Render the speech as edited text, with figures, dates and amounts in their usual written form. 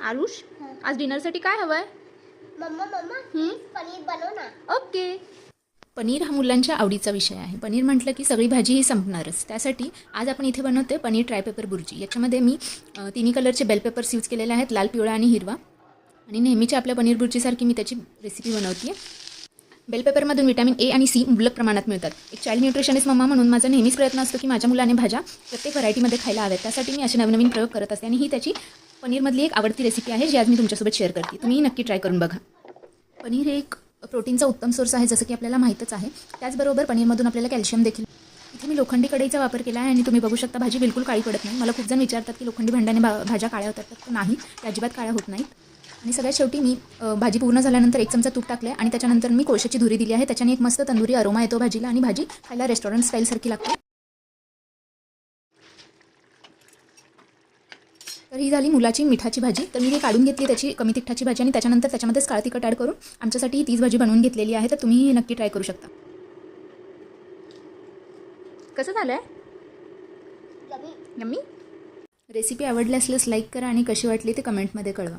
आरुष आज डिनरसाठी काय हवंय? मम्मा मम्मा पनीर बनव ना. ओके. पनीर हा मुलांच्या आवडीचा विषय आहे. पनीर म्हटलं की सगळी भाजी ही संपणारच. त्यासाठी आज आपण इथे बनवतोय पनीर ट्राय पेपर बुर्जी. याच्यामध्ये मी तिन्ही कलरचे बेल पेपर्स यूज केलेले आहेत, लाल, पिवळा आणि हिरवा. आणि नेहमीच्या आपल्या पनीर बुर्जीसारखी मी त्याची रेसिपी बनवते. बेल पेपरमधून विटॅमिन ए आणि सी मुबलक प्रमाणात मिळतात. एक चाइल्ड न्यूट्रिशनिस्ट मम्मा म्हणून माझा नेहमीच प्रयत्न असतो की माझ्या मुलाने भाज्या प्रत्येक व्हरायटीमध्ये खायला हव्यात. त्यासाठी मी असे नवनवीन प्रयोग करत असते आणि ही त्याची पनीरमधली एक आवडती रेसिपी आहे जी आज मी तुमच्यासोबत शेअर करते. तुम्हीही नक्की ट्राय करून बघा. पनीर हे एक प्रोटीनचा उत्तम सोर्स आहे, जसं की आपल्याला माहीतच आहे. त्याचबरोबर पनीरमधून आपल्याला कॅल्शियम देखील. इथे मी लोखंडी कढईचा वापर केला आहे आणि तुम्ही बघू शकता भाजी बिलकुल काळी पडत नाही. मला खूप जण विचारतात की लोखंडी भांड्याने भाज्या काळ्या होतात, तर नाही, त्या अजिबात काळ्या होत नाहीत. आणि सगळ्यात शेवटी मी भाजी पूर्ण झाल्यानंतर 1 चमचा तूप टाकले आणि त्याच्यानंतर मी कोळशाची धुरी दिली आहे. त्याच्याने एक मस्त तंदुरी अरोमा येतो भाजीला आणि भाजी खायला रेस्टॉरंट स्टाईलसारखी लागते. तर ही झाली मुलाची मिठाची भाजी. तर मी ही काढून घेतली त्याची कमी तिखटाची भाजी आणि त्याच्यानंतर त्याच्यामध्येच काळं तिखट ॲड करून आमच्यासाठी ही तीच भाजी बनवून घेतलेली आहे. तर तुम्ही ही नक्की ट्राय करू शकता. कसं झालं आहे? यम्मी. रेसिपी आवडली असल्यास लाईक करा आणि कशी वाटली ते कमेंटमध्ये कळवा.